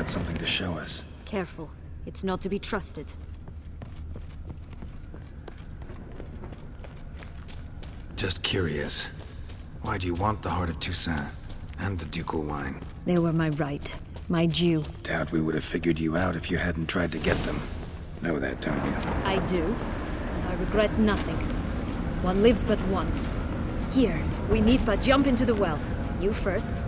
got something to show us. Careful. It's not to be trusted. Just curious. Why do you want the Heart of Toussaint and the ducal wine? They were my right. My due. Doubt we would have figured you out if you hadn't tried to get them. Know that, don't you? I do. And I regret nothing. One lives but once. Here, we need but jump into the well. You first.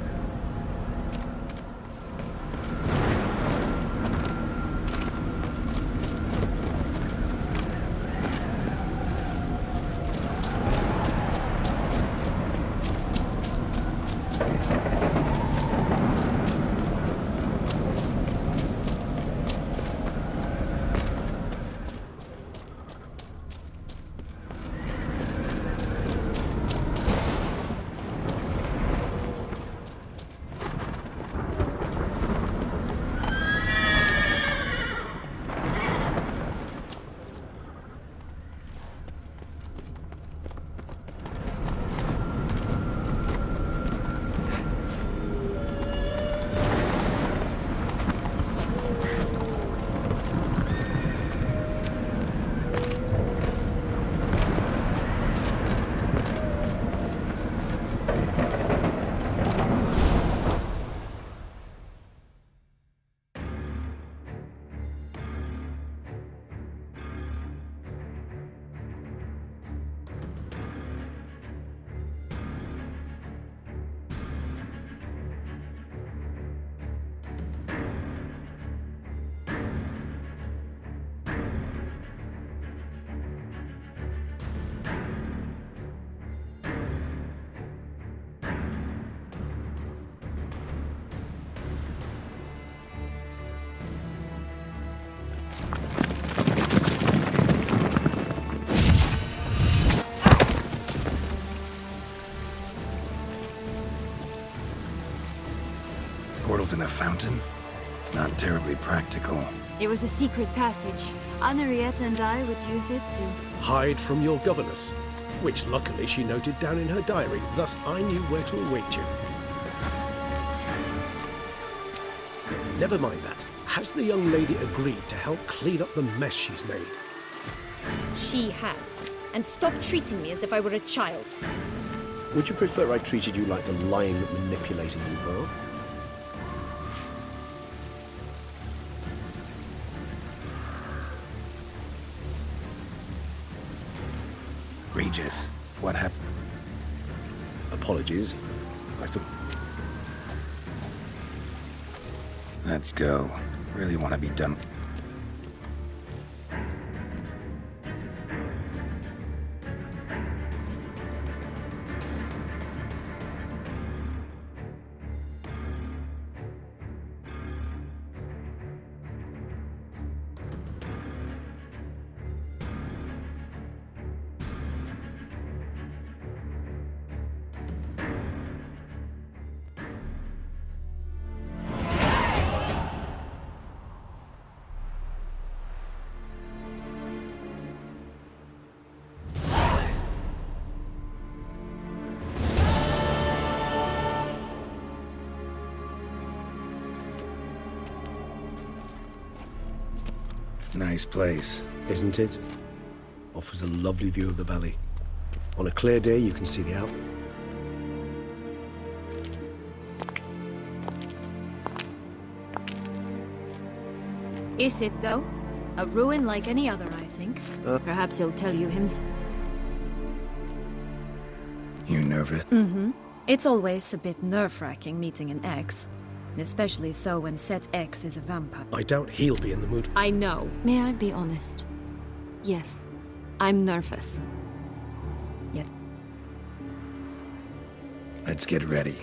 Portals in a fountain? Not terribly practical. It was a secret passage. Henriette and I would use it to... Hide from your governess, which luckily she noted down in her diary, thus I knew where to await you. Never mind that. Has the young lady agreed to help clean up the mess she's made? She has. And stop treating me as if I were a child. Would you prefer I treated you like the lying, manipulating you are? Regis, what happened? Apologies. Let's go. Really want to be done. Nice place. Isn't it? Offers a lovely view of the valley. On a clear day, you can see the Alps. Is it, though? A ruin like any other, I think. Perhaps he'll tell you himself. You nervous? Mm-hmm. It's always a bit nerve-wracking meeting an ex. Especially so when said ex is a vampire. I doubt he'll be in the mood. I know. May I be honest? Yes. I'm nervous. Yet. Let's get ready.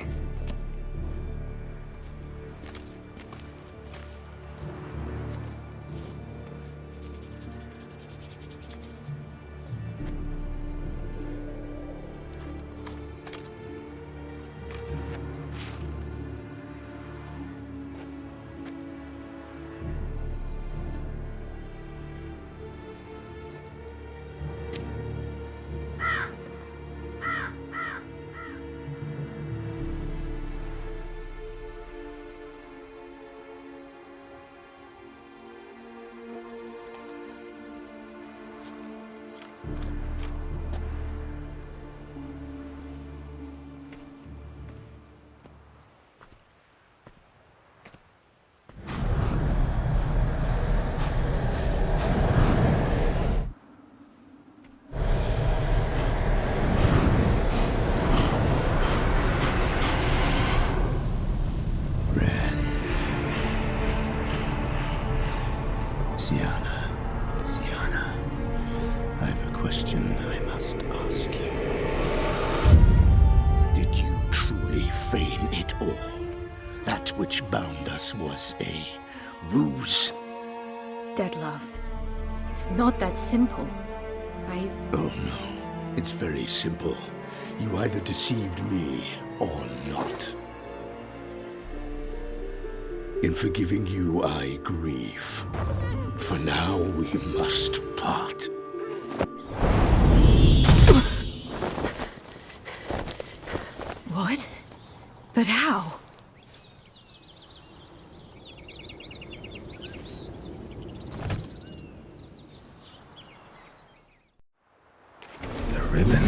That which bound us was a ruse. Deadlove. It's not that simple. Oh no, it's very simple. You either deceived me or not. In forgiving you, I grieve. For now, we must part. What? But how? The ribbon.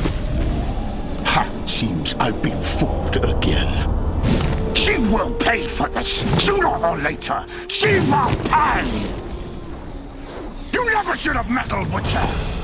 Ha! Seems I've been fooled again. She will pay for this, sooner or later. She will pay! You never should have meddled with her!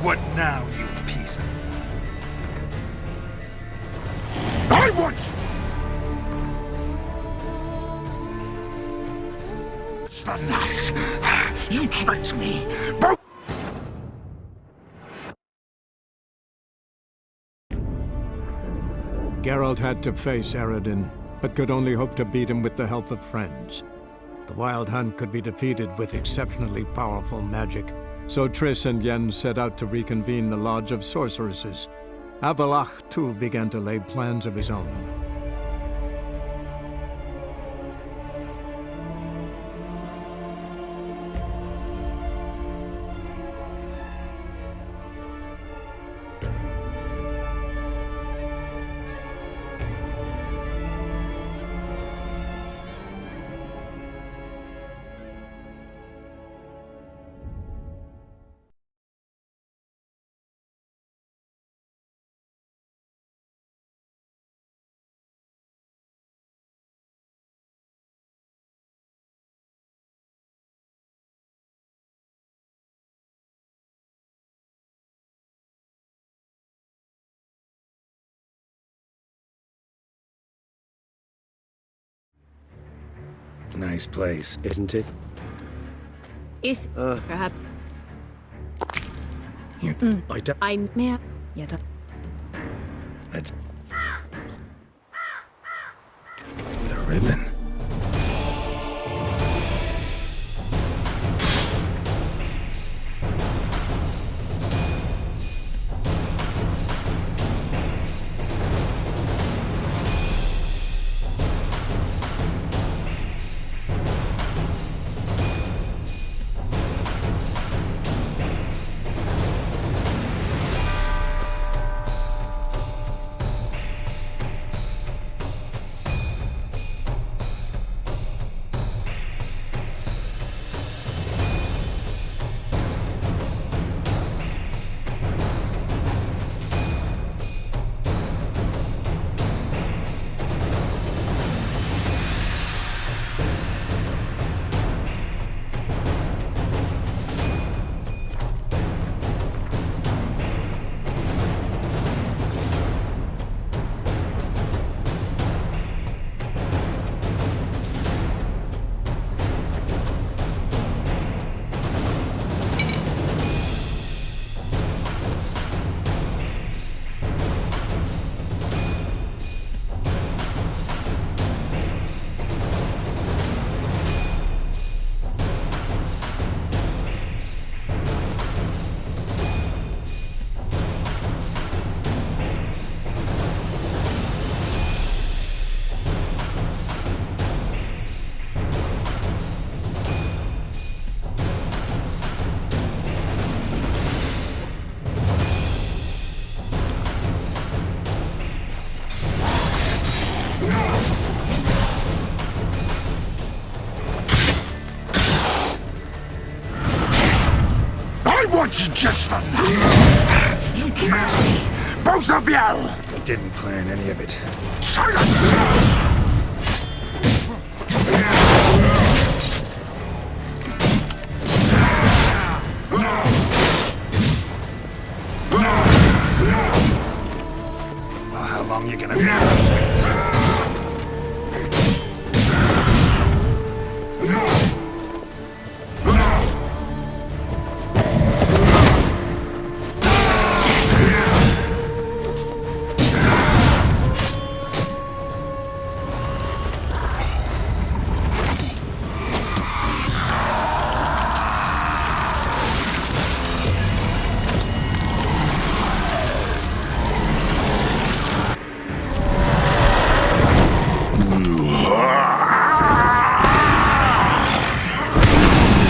What now, you piece of... I want... Alas, you tricked me. Both... Geralt had to face Eredin, but could only hope to beat him with the help of friends. The Wild Hunt could be defeated with exceptionally powerful magic, so Triss and Yen set out to reconvene the Lodge of Sorceresses. Avallac'h, too, began to lay plans of his own. Nice place. Isn't it? Is perhaps Here, ein mehr. Ja, da. let's... The ribbon. was just the last. You tricked me, both of you. Didn't plan any of it. Silence! Well, how long you gonna be?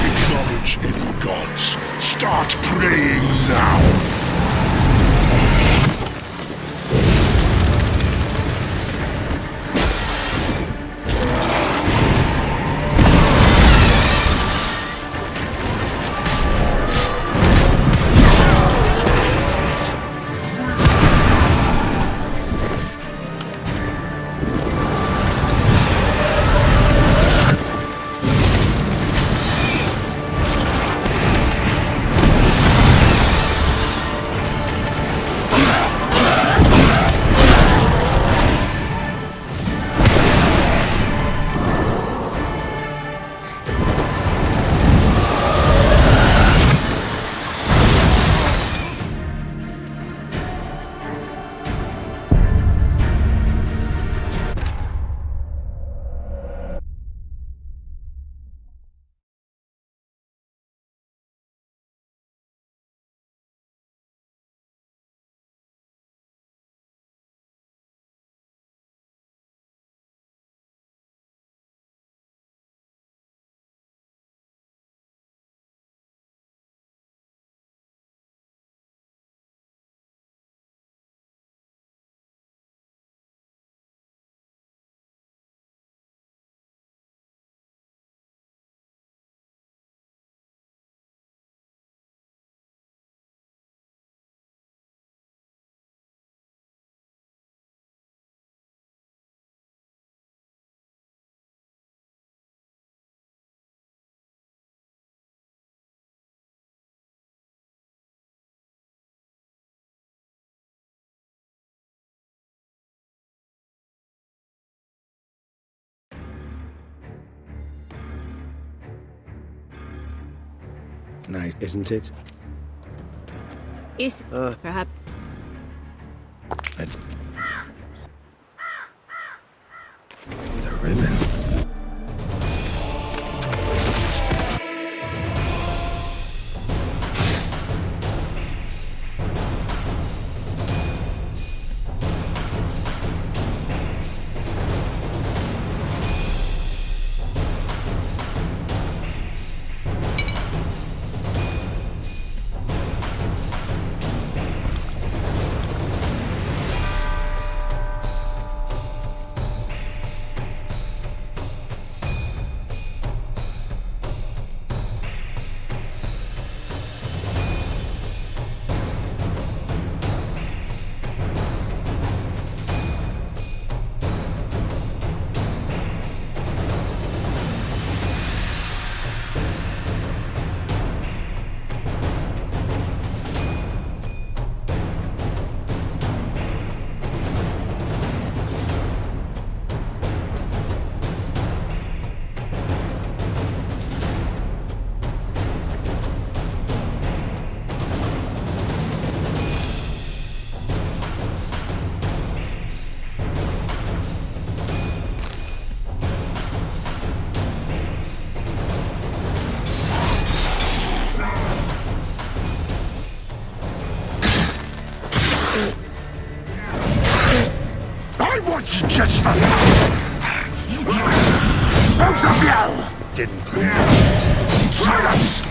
Acknowledge any gods. Start praying now. Nice. Isn't it? Is perhaps Let's... The ribbon. I was just the last. You both of you. Didn't plan. Silence.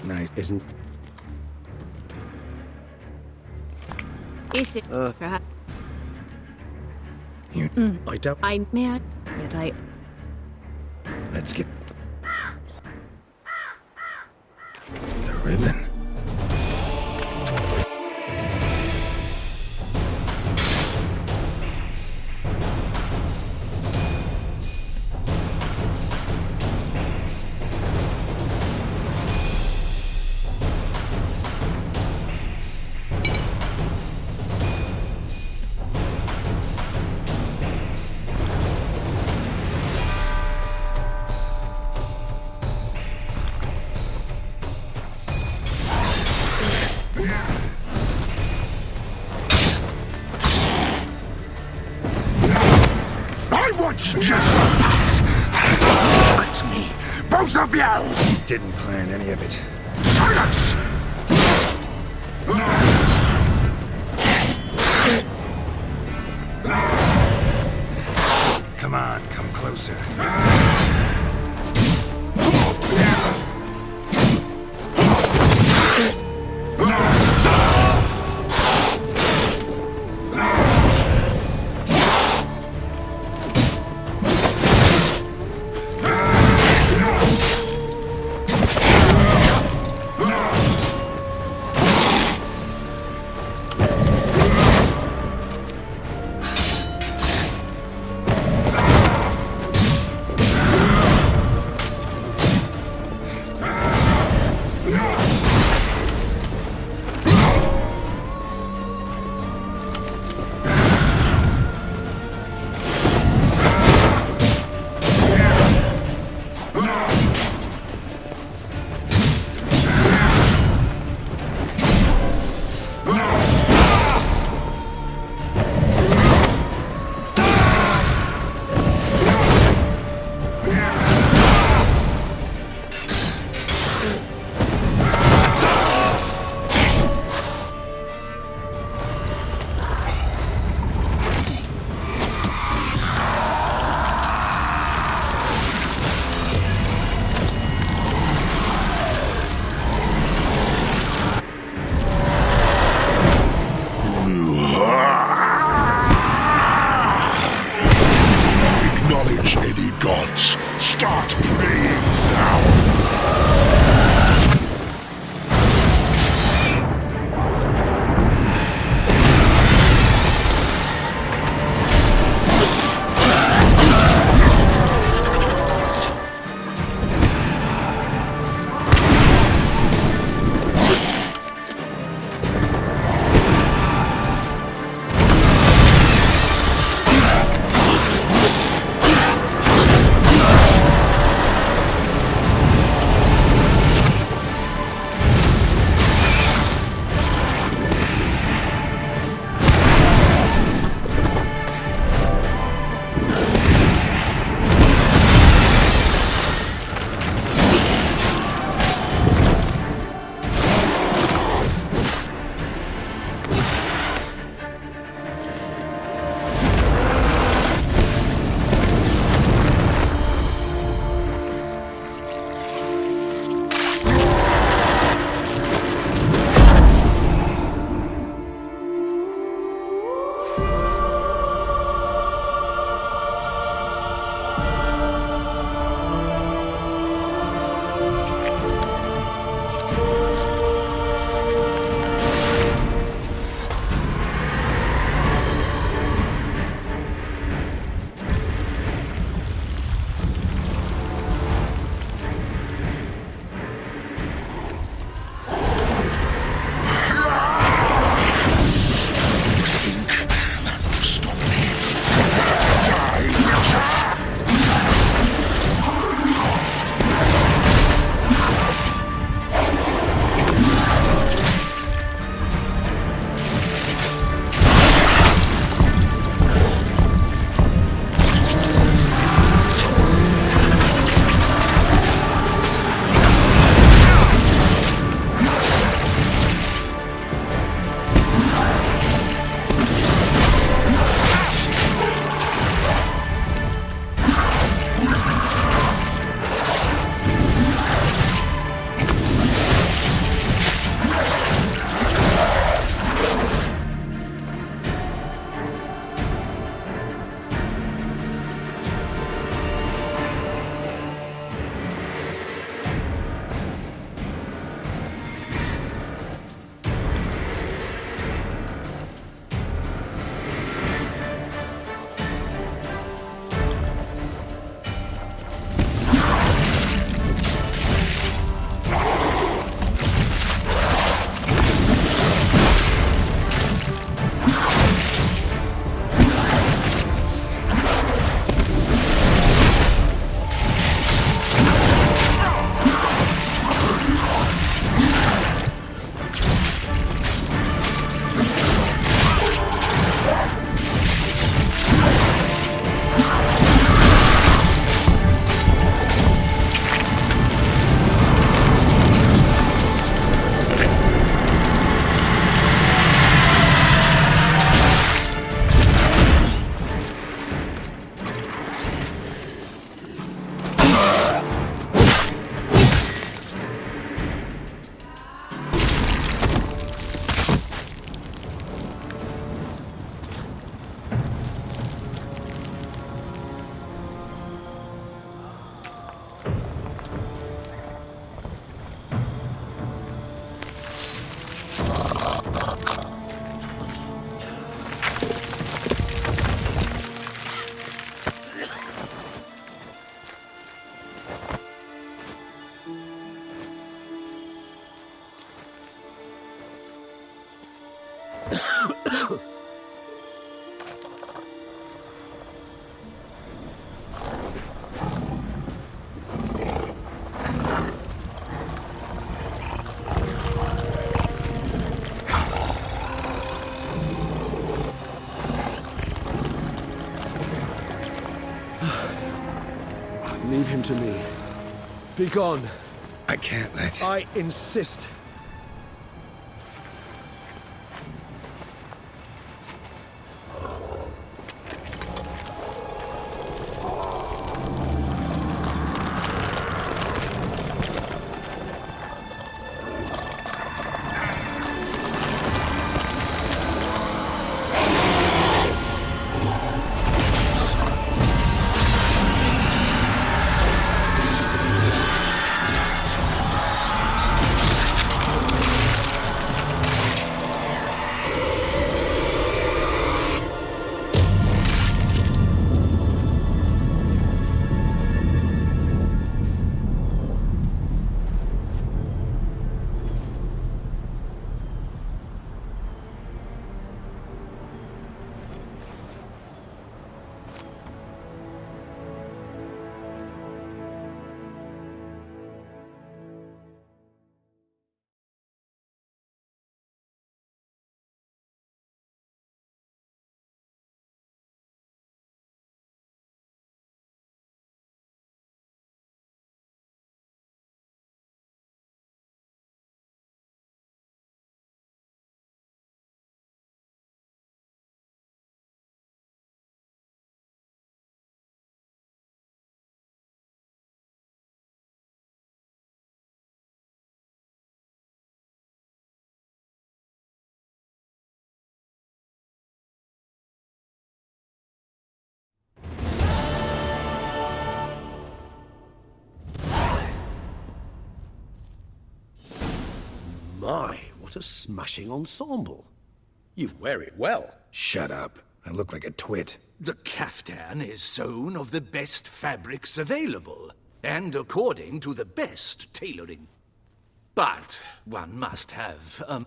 Nice. Isn't... Is it perhaps You. I doubt... I may yet I Let's get the ribbon. I want justice! Fight me, both of you! Didn't plan any of it. Silence! Come on, come closer. Acknowledge any gods. Start praying now. Leave him to me. Be gone. I can't let... I insist. My, what a smashing ensemble. You wear it well. Shut up. I look like a twit. The caftan is sewn of the best fabrics available, and according to the best tailoring. But one must have,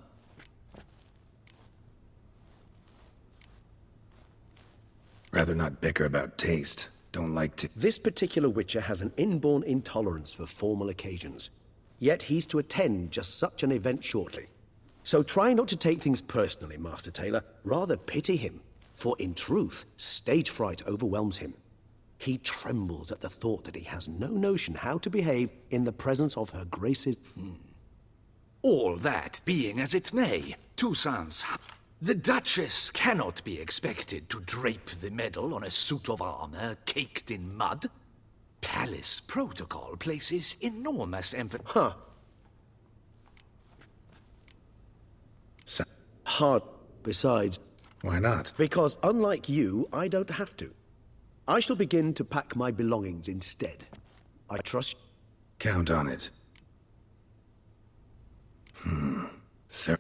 Rather not bicker about taste. Don't like to... This particular Witcher has an inborn intolerance for formal occasions. Yet he's to attend just such an event shortly. So try not to take things personally, Master Taylor. Rather pity him. For in truth, stage fright overwhelms him. He trembles at the thought that he has no notion how to behave in the presence of her grace's... all that being as it may, Toussaint's... The Duchess cannot be expected to drape the medal on a suit of armor caked in mud. Palace protocol places enormous emphasis... Huh. Hard. Besides... Why not? Because unlike you, I don't have to. I shall begin to pack my belongings instead. I trust... Count on it. Sir...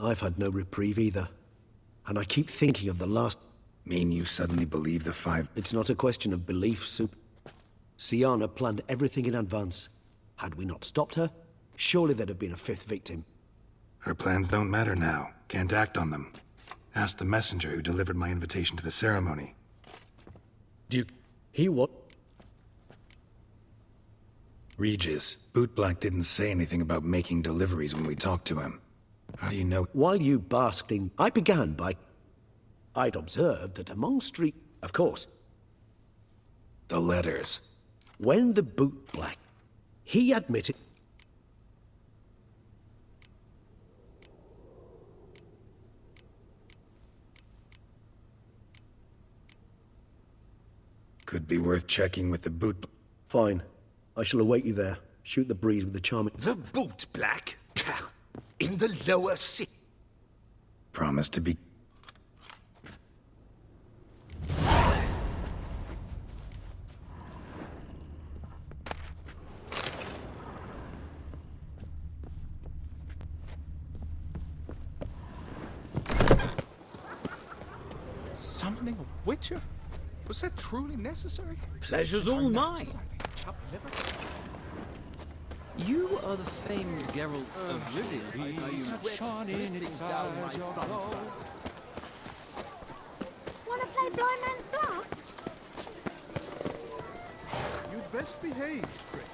I've had no reprieve either. And I keep thinking of the last... Mean you suddenly believe the 5... It's not a question of belief, Soup. Syanna planned everything in advance. Had we not stopped her, surely there'd have been a 5th victim. Her plans don't matter now. Can't act on them. Ask the messenger who delivered my invitation to the ceremony. Duke, he what? Regis, Bootblack didn't say anything about making deliveries when we talked to him. How do you know? While you basked in... I began by... I'd observed that among street... Of course. The letters. When the Bootblack... He admitted... Could be worth checking with the boot... Fine. I shall await you there. Shoot the breeze with the charming... The Bootblack? In the lower city? Promise to be... Summoning a Witcher? Was that truly necessary? Pleasure's all mine. Chopped liver? You are the famed Geralt of Rivia. Wanna play blind man's bluff? You'd best behave, Crick.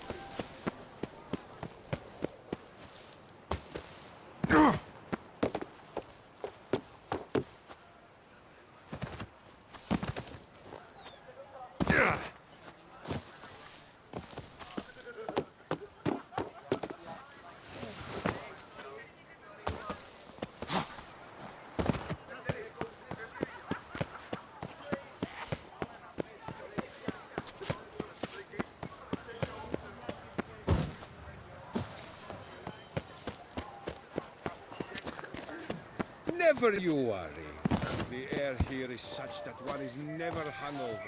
Never you worry. The air here is such that one is never hungover.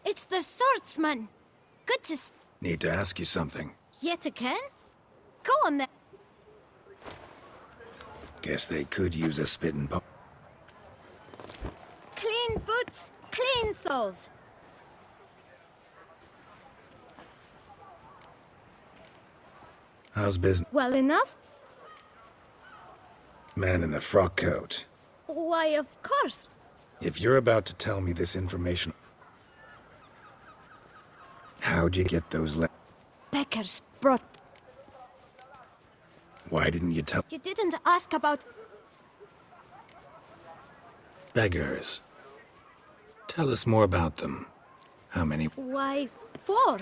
It's the swordsman. Good to Need to ask you something. yet again? Go on then. Guess they could use a spittin' po- Clean boots, clean souls. How's business? Well enough? Man in the frock coat. Why, of course. If you're about to tell me this information, how'd you get those Beckers brought... Why didn't you tell? You didn't ask about... Beggars. Tell us more about them. How many? Why, 4.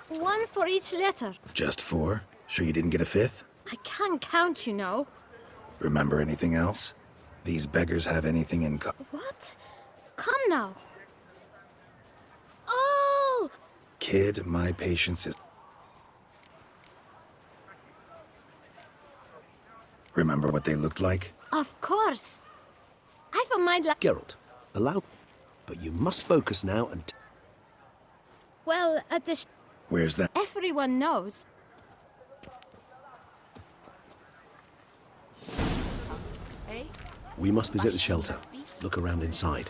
1 for each letter. Just 4? Sure you didn't get a 5th? I can't count, you know. Remember anything else? These beggars have anything in common? What? Come now. Oh! Kid, my patience is... Remember what they looked like? Of course. I've a mind like... Geralt, allow... But you must focus now and... Well, at the... Where's that? Everyone knows. We must visit the shelter. Look around inside.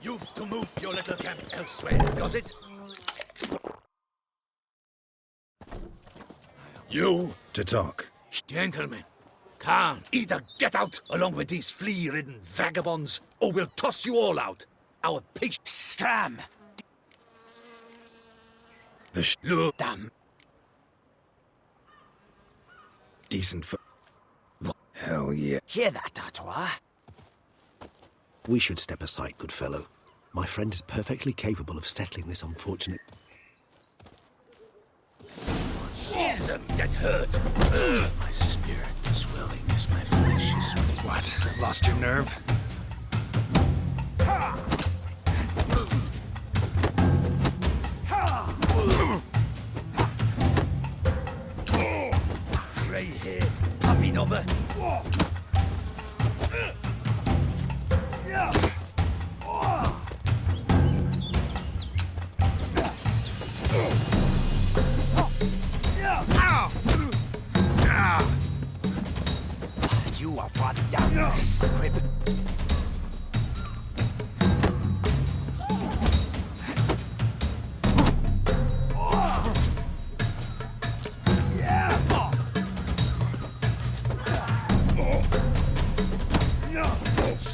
You've to move your little camp elsewhere, got it? You! To talk. Gentlemen, calm. Either get out along with these flea-ridden vagabonds, or we'll toss you all out. Our patient... Scram! The Look, damn. Decent Hell yeah. Hear that, Artois? We should step aside, good fellow. My friend is perfectly capable of settling this unfortunate... Isn't that hurt? My spirit is willing as my flesh is weak. What? Lost your nerve? Grey hair, puppy number. You are one damn squib.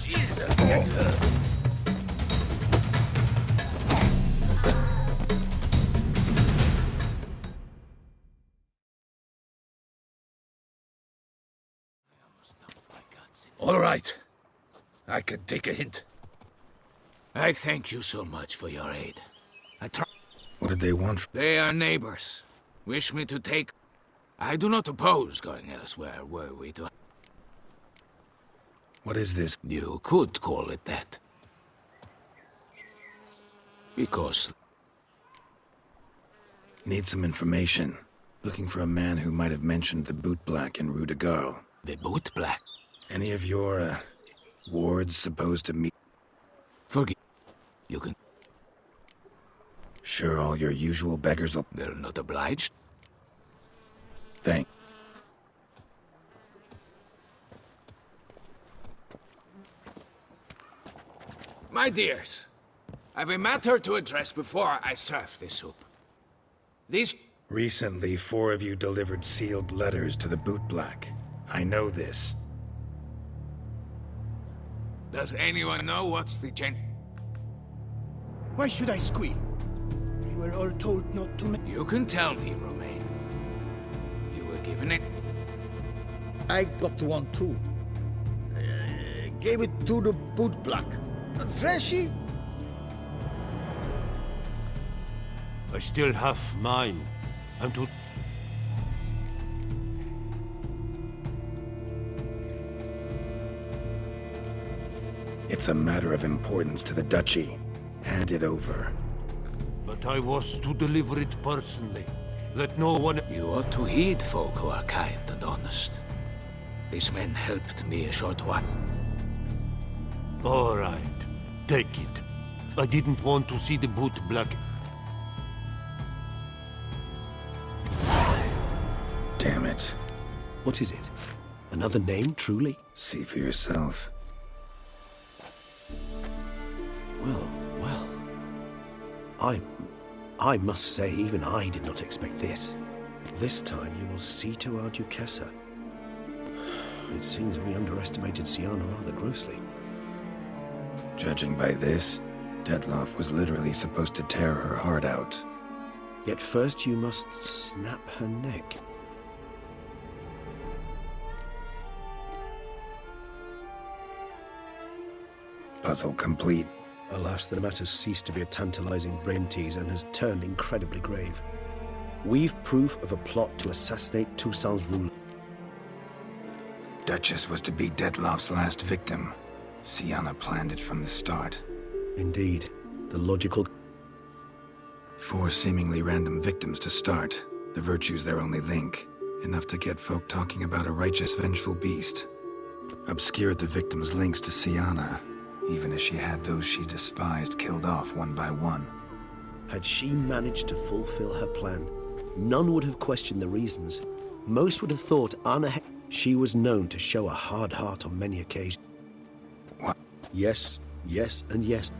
Jesus, that hurt. All right. I can take a hint. I thank you so much for your aid. I try. What did they want? They are neighbors. Wish me to take... I do not oppose going elsewhere, were we to... What is this? You could call it that. Because... Need some information. Looking for a man who might have mentioned the Boot Black in Rue de Garl. The Boot Black? Any of your, wards supposed to meet? Forgive... You can... Sure all your usual beggars will... They're not obliged. Thank... My dears, I've a matter to address before I serve this soup. These... Recently, 4 of you delivered sealed letters to the Boot Black. I know this. Does anyone know what's the Why should I squeal? We were all told not to... You can tell me, Romain. You were given it. I got one too. gave it to the bootblack. And Freshy? I still have mine. I'm to... It's a matter of importance to the Duchy. Hand it over. But I was to deliver it personally. Let no one... You ought to heed folk who are kind and honest. These men helped me a short while. All right. Take it. I didn't want to see the boot black. Damn it. What is it? Another name, truly? See for yourself. Well. I must say, even I did not expect this. This time you will see to our Duquesa. It seems we underestimated Siana rather grossly. Judging by this, Detloff was literally supposed to tear her heart out. Yet first you must snap her neck. Puzzle complete. Alas, the matter's ceased to be a tantalizing brain tease and has turned incredibly grave. We've proof of a plot to assassinate Toussaint's ruler. Duchess was to be Detloff's last victim. Siana planned it from the start. Indeed, the logical... 4 seemingly random victims to start. The virtue's their only link. Enough to get folk talking about a righteous, vengeful beast. Obscured the victims' links to Siana, even as she had those she despised killed off one by one. Had she managed to fulfill her plan, none would have questioned the reasons. Most would have thought Anna... She was known to show a hard heart on many occasions. What? Yes, and yes.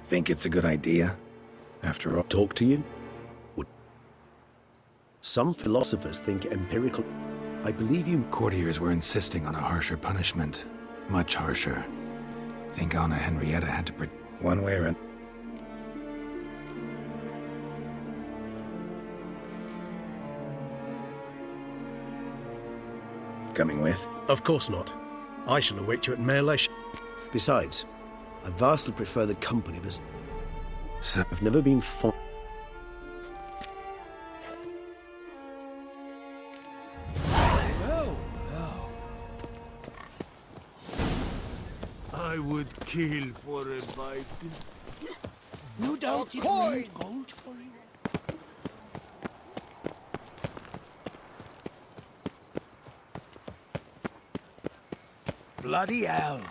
Think it's a good idea? After all... Talk to you? Would... Some philosophers think empirical... I believe you... Courtiers were insisting on a harsher punishment. Much harsher. Think Anna Henrietta had to... One way or another... Coming with? Of course not. I shall await you at Merlesh. Besides, I vastly prefer the company of this... So... I've never been fond... I would kill for a bite. No doubt it meant gold for you. Bloody hell.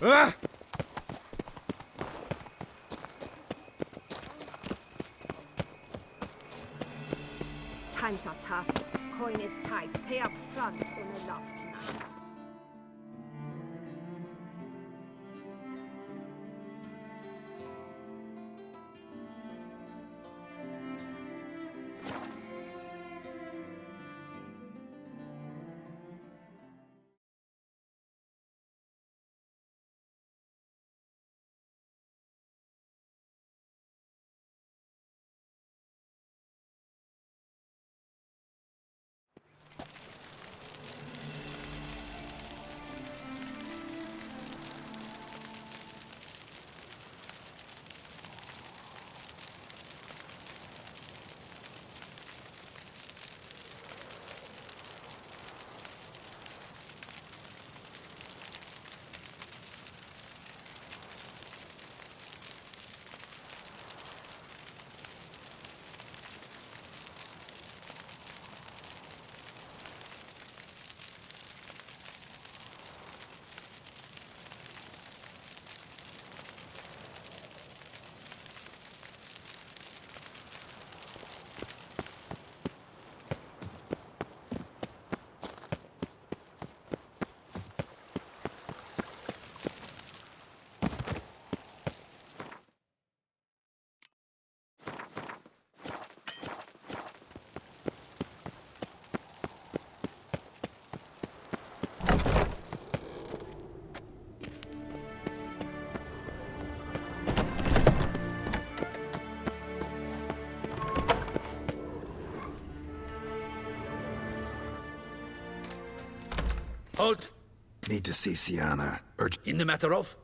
Ah! Times are tough. Coin is tight. Pay up front or no love tonight. Geralt? Need to see Sienna. In the matter of?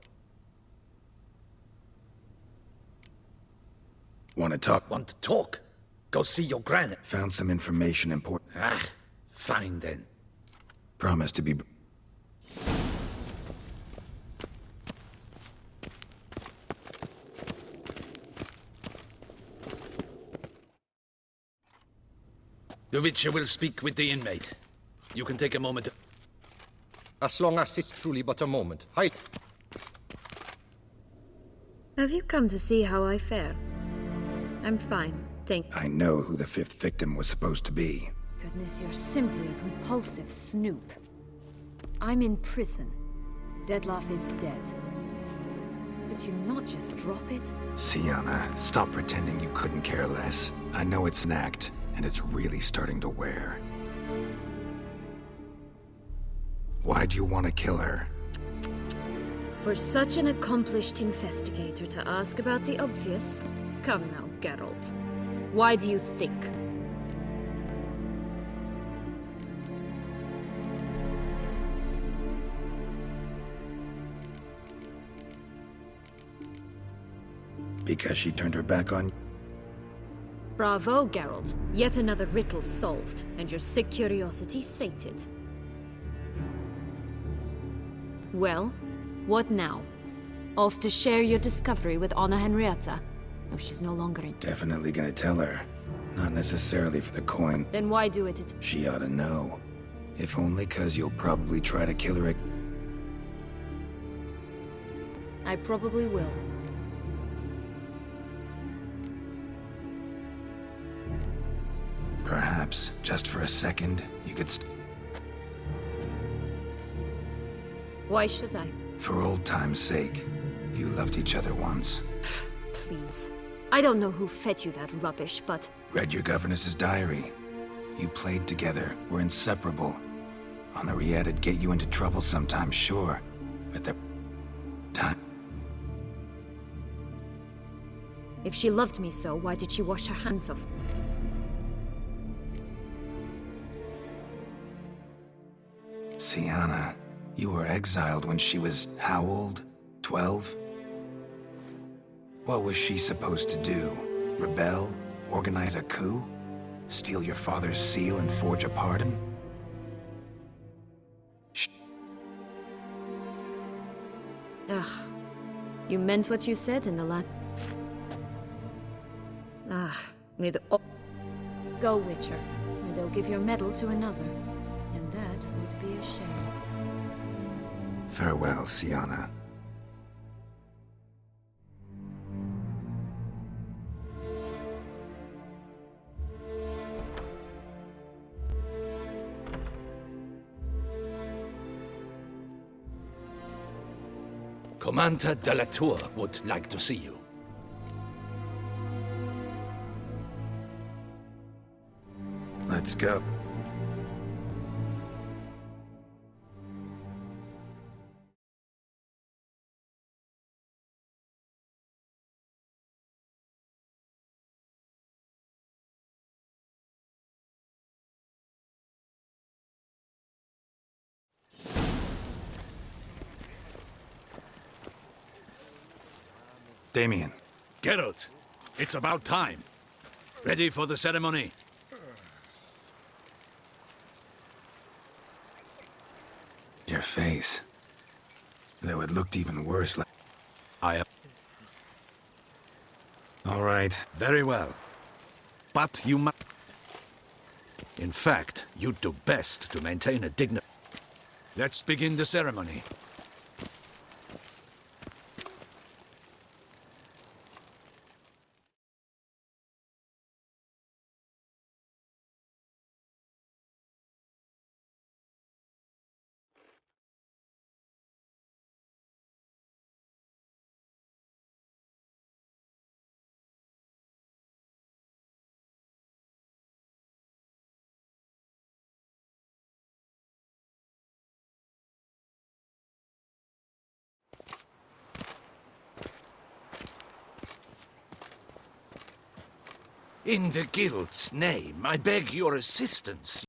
Want to talk? Want to talk? Go see your granny. Found some information important. Ah, fine then. Promise to be... The Witcher will speak with the inmate. You can take a moment. As long as it's truly but a moment. Hi. Have you come to see how I fare? I'm fine, thank you. I know who the fifth victim was supposed to be. Goodness, you're simply a compulsive snoop. I'm in prison. Dettlaff is dead. Could you not just drop it? Sienna, stop pretending you couldn't care less. I know it's an act, and it's really starting to wear. Why do you want to kill her? For such an accomplished investigator to ask about the obvious? Come now, Geralt. Why do you think? Because she turned her back on... Bravo, Geralt. Yet another riddle solved, and your sick curiosity sated. Well, what now? Off to share your discovery with Anna Henrietta? No, she's no longer in... Definitely gonna tell her. Not necessarily for the coin. Then why do it? She ought to know. If only 'cause you'll probably try to kill her. I probably will. Perhaps, just for a second, you could Why should I? For old time's sake. You loved each other once. Please. I don't know who fed you that rubbish, but... Read your governess's diary. You played together, were inseparable. Henriette'd get you into trouble sometimes, sure. But the... time... If she loved me so, why did she wash her hands of... Sienna, you were exiled when she was how old? 12? What was she supposed to do? Rebel? Organize a coup? Steal your father's seal and forge a pardon? Ugh. You meant what you said in the last... with... Go, Witcher, or they'll give your medal to another. And that would be a shame. Farewell, Sienna. Commander de la Tour would like to see you. Let's go. Damien. Geralt, it's about time. Ready for the ceremony? Your face. Though it looked even worse like... I am... All right. Very well. But you must... In fact, you'd do best to maintain a dignity. Let's begin the ceremony. In the guild's name, I beg your assistance.